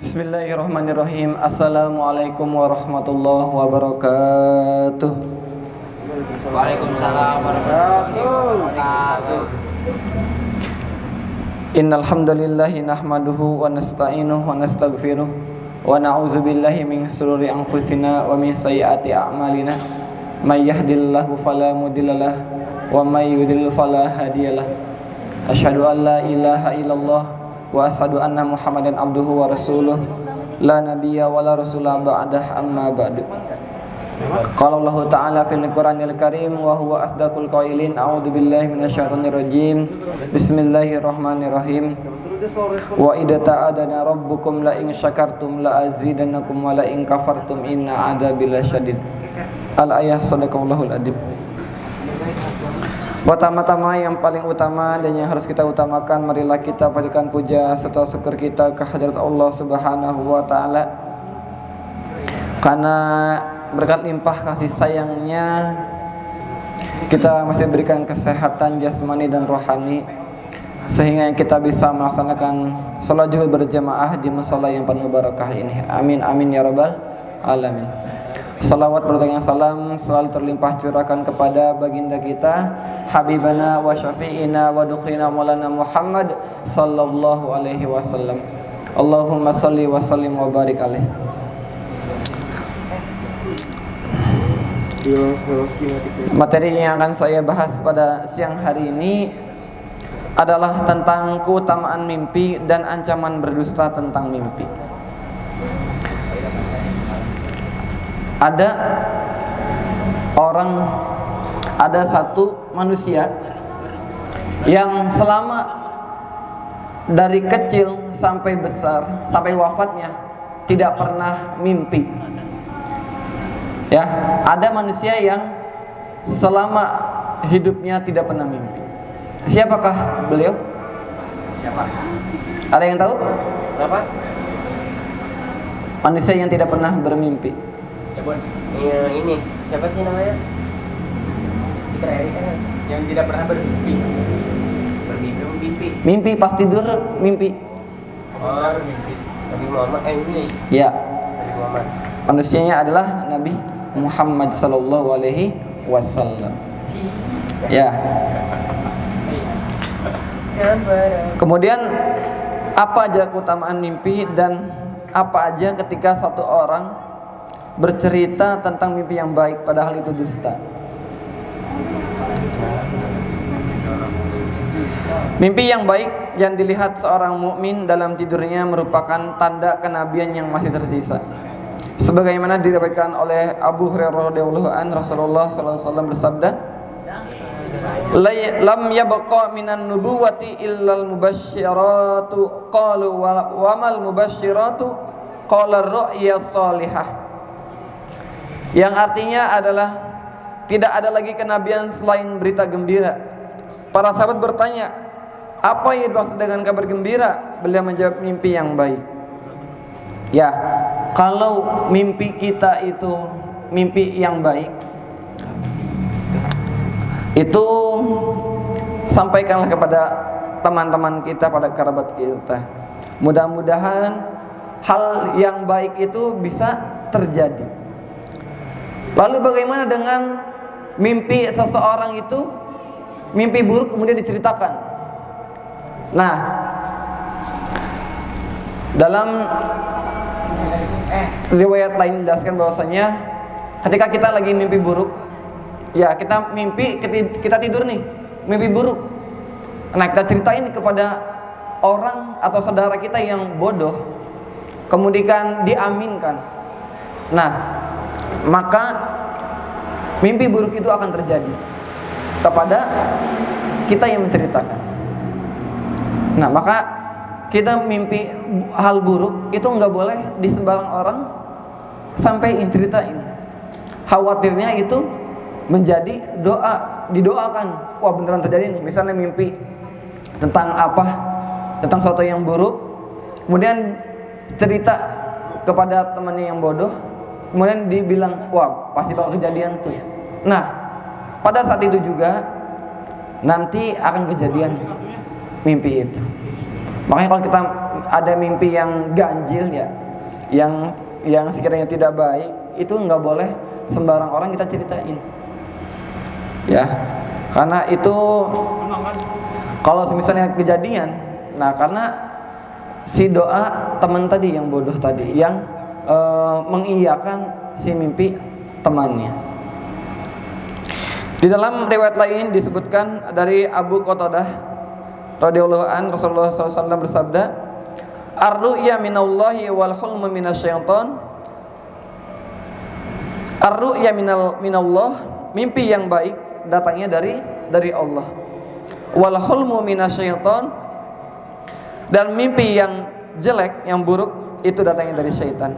Bismillahirrahmanirrahim. Assalamualaikum warahmatullahi wabarakatuh. Waalaikumsalam warahmatullahi wabarakatuh. Innal hamdalillahi nahmaduhu wa nasta'inuhu wa nastaghfiruh wa na'udzu billahi min shururi anfusina wa min sayyiati a'malina. May yahdihillahu fala mudhillalah wa may yudhlil fala hadiyalah. Asyhadu an la ilaha illallah wa asyhadu anna Muhammadan abduhu wa rasuluh la nabiyya wa la rasula ba'dah amma ba'du. Qala Allah Ta'ala fil Qur'anil Karim wa huwa asdaqul qailin. A'udzu billahi minasyaitonir rajim. Bismillahirrahmanirrahim. Wa idza ta'adana rabbukum la in syakartum la azidannakum wa la in kafartum inna 'adzabi lasyadid. Al-ayah sadaqallahul adzim. Pertama-tama yang paling utama dan yang harus kita utamakan, marilah kita panjatkan puja serta syukur kita ke hadirat Allah Subhanahu wa taala. Karena berkat limpah kasih sayangnya kita masih berikan kesehatan jasmani dan rohani sehingga kita bisa melaksanakan salat zuhur berjamaah di musala yang penuh barakah ini. Amin amin ya rabbal alamin. Salawat bertanya salam selalu terlimpah curahkan kepada baginda kita habibana wa syafi'ina wa dukhrina maulana Muhammad sallallahu alaihi wasallam. Allahumma salli wa sallim wa barik alaihi. Materi yang akan saya bahas pada siang hari ini adalah tentang keutamaan mimpi dan ancaman berdusta tentang mimpi. Ada satu manusia yang selama dari kecil sampai besar, sampai wafatnya tidak pernah mimpi. Ya, ada manusia yang selama hidupnya tidak pernah mimpi. Siapakah beliau? Siapa? Ada yang tahu? Berapa? Manusia yang tidak pernah bermimpi. Ini siapa sih namanya? Peter Eric kan yang tidak pernah bermimpi. Bermimpi. Mimpi pas tidur mimpi. Oh, mimpi. Nabi Muhammad ini. Ya. Nabi Muhammad. Manusianya adalah Nabi Muhammad sallallahu alaihi wasallam. Ya. Kemudian apa aja keutamaan mimpi dan apa aja ketika satu orang bercerita tentang mimpi yang baik padahal itu dusta. Mimpi yang baik yang dilihat seorang mukmin dalam tidurnya merupakan tanda kenabian yang masih tersisa. Sebagaimana diriwayatkan oleh Abu Hurairah radhiyallahu anhu, Rasulullah sallallahu alaihi wasallam bersabda, "Lam yabqa minan nubuwati illal mubasysyiratu qalu wa mal mubasysyiratu qala ar-ru'ya shalihah." Yang artinya adalah tidak ada lagi kenabian selain berita gembira. Para sahabat bertanya, apa yang dimaksud dengan kabar gembira? Beliau menjawab, mimpi yang baik. Ya, kalau mimpi kita itu mimpi yang baik, itu sampaikanlah kepada teman-teman kita, pada kerabat kita. Mudah-mudahan hal yang baik itu bisa terjadi. Lalu bagaimana dengan mimpi seseorang itu, mimpi buruk kemudian diceritakan? Nah, dalam riwayat lain dijelaskan bahwasanya ketika kita lagi mimpi buruk, ya kita mimpi, kita tidur nih, mimpi buruk. Nah, kita ceritain kepada orang atau saudara kita yang bodoh, kemudian diaminkan. Nah, maka mimpi buruk itu akan terjadi kepada kita yang menceritakan. Nah, maka kita mimpi hal buruk itu nggak boleh di sembarang orang sampai ceritain. Khawatirnya itu menjadi didoakan. Wah, beneran terjadi nih. Misalnya mimpi tentang apa? Tentang sesuatu yang buruk, kemudian cerita kepada temannya yang bodoh, kemudian dibilang, wah pasti bakal kejadian tuh. Nah, pada saat itu juga nanti akan kejadian mimpi itu. Makanya kalau kita ada mimpi yang ganjil ya, yang sekiranya tidak baik, itu nggak boleh sembarang orang kita ceritain. Ya, karena itu kalau misalnya kejadian, nah karena si doa teman tadi yang bodoh tadi yang mengiyakan si mimpi temannya. Di dalam riwayat lain disebutkan dari Abu Qatadah radhiyallahu an, Rasulullah SAW bersabda, "Ar-ru'ya minallahi wal hulmu minasyaiton." Ar-ru'ya minallah, mimpi yang baik datangnya dari Allah. Wal hulmu minasyaiton, dan mimpi yang jelek, yang buruk itu datangnya dari syaitan.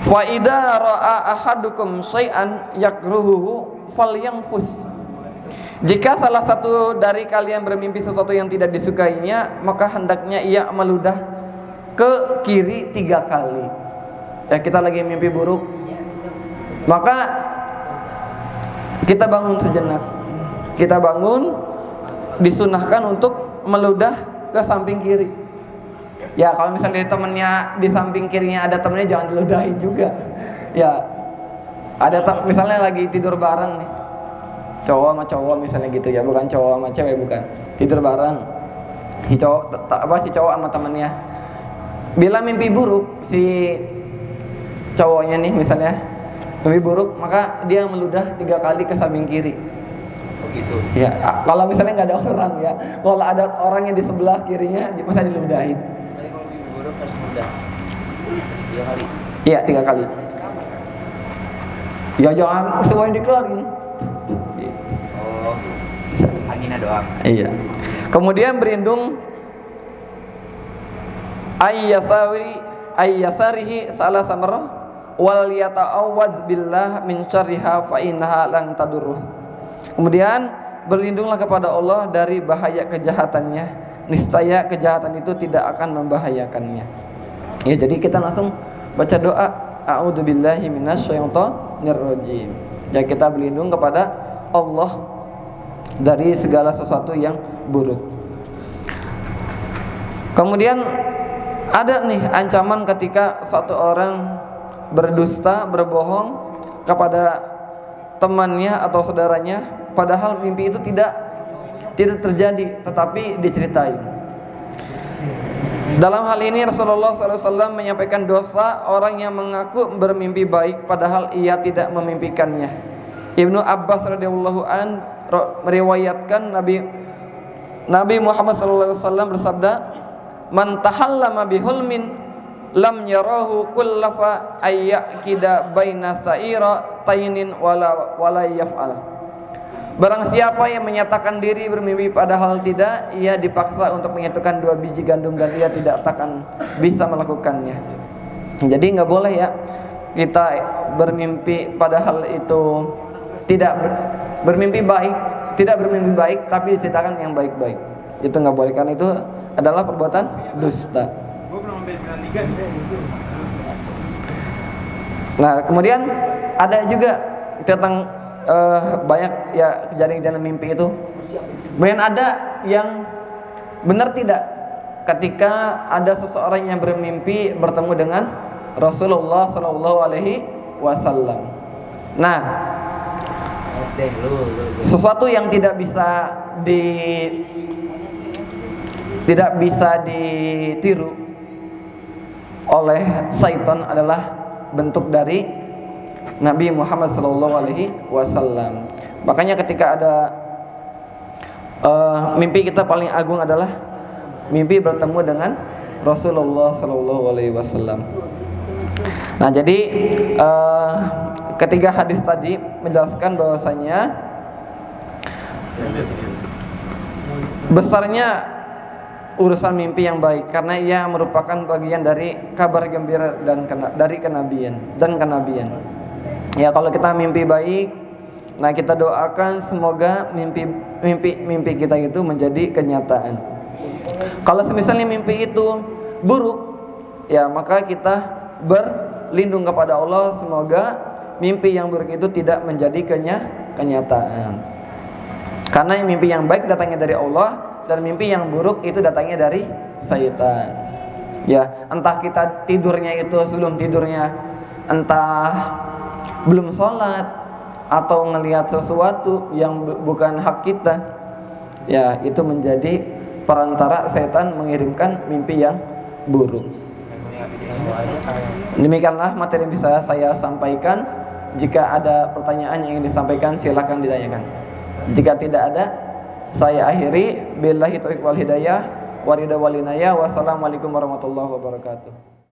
Fa idza ra'a ahadukum syai'an yakruhuhu falyanfus. Jika salah satu dari kalian bermimpi sesuatu yang tidak disukainya, maka hendaknya ia meludah ke kiri 3 kali. Ya, kita lagi mimpi buruk, maka kita bangun sejenak. Kita bangun, disunahkan untuk meludah ke samping kiri. Ya, kalau misalnya temennya di samping kirinya ada temennya, jangan diludahin juga. Ya, ada misalnya lagi tidur bareng nih, cowok sama cowok misalnya gitu ya, bukan cowok sama cewek, bukan, tidur bareng. Si cowok sama temennya, bila mimpi buruk si cowoknya nih misalnya mimpi buruk, maka dia meludah 3 kali ke samping kiri. Begitu. Ya, kalau misalnya nggak ada orang ya, kalau ada orang yang di sebelah kirinya, masa diludahin. Tapi kalau mimpi buruk harus mudah 3 kali. Iya, 3 kali. Ya jangan semuanya dikeluarin. Oh, anginnya doang. Iya. Kemudian berlindung ayyasarihi salah samarah wal yata'awwadz billah min syarriha fa innaha lan tadurruh. Kemudian berlindunglah kepada Allah dari bahaya kejahatannya, niscaya kejahatan itu tidak akan membahayakannya. Ya, jadi kita langsung baca doa a'udzubillahi minasyaitonir rajim. Ya, kita berlindung kepada Allah dari segala sesuatu yang buruk. Kemudian ada nih ancaman ketika satu orang berdusta, berbohong kepada temannya atau saudaranya, padahal mimpi itu tidak terjadi, tetapi diceritain. Dalam hal ini Rasulullah SAW menyampaikan dosa orang yang mengaku bermimpi baik padahal ia tidak memimpikannya. Ibnu Abbas radhiyallahu an meriwayatkan Nabi Muhammad SAW bersabda, "Man tahallama bihulmin lam yarahu kullafa ayyakida baina sa'ira tainin wala yaf'al." Barang siapa yang menyatakan diri bermimpi padahal tidak, ia dipaksa untuk menyatukan 2 biji gandum dan ia tidak takkan bisa melakukannya. Jadi nggak boleh ya kita bermimpi padahal itu tidak bermimpi baik, tapi diceritakan yang baik-baik. Itu nggak boleh, karena itu adalah perbuatan dusta. Nah, kemudian ada juga tentang banyak ya kejadian-kejadian mimpi itu. Kemudian ada yang benar tidak ketika ada seseorang yang bermimpi bertemu dengan Rasulullah SAW. Nah, sesuatu yang tidak bisa ditiru oleh syaitan adalah bentuk dari Nabi Muhammad SAW. Makanya ketika ada mimpi kita paling agung adalah mimpi bertemu dengan Rasulullah SAW. Nah, jadi ketiga hadis tadi menjelaskan bahwasanya besarnya urusan mimpi yang baik karena ia merupakan bagian dari kabar gembira dan dari kenabian. Ya, kalau kita mimpi baik, nah kita doakan semoga mimpi kita itu menjadi kenyataan. Kalau misalnya mimpi itu buruk, ya maka kita berlindung kepada Allah semoga mimpi yang buruk itu tidak menjadi kenyataan. Karena mimpi yang baik datangnya dari Allah dan mimpi yang buruk itu datangnya dari syaitan. Ya, entah kita tidurnya itu sebelum tidurnya entah belum sholat atau ngelihat sesuatu yang bukan hak kita, ya itu menjadi perantara setan mengirimkan mimpi yang buruk. Demikianlah materi yang bisa saya sampaikan. Jika ada pertanyaan yang ingin disampaikan, silakan ditanyakan. Jika tidak ada, saya akhiri. Billahi taufiq wal hidayah, waridha walinaya. Wassalamualaikum warahmatullahi wabarakatuh.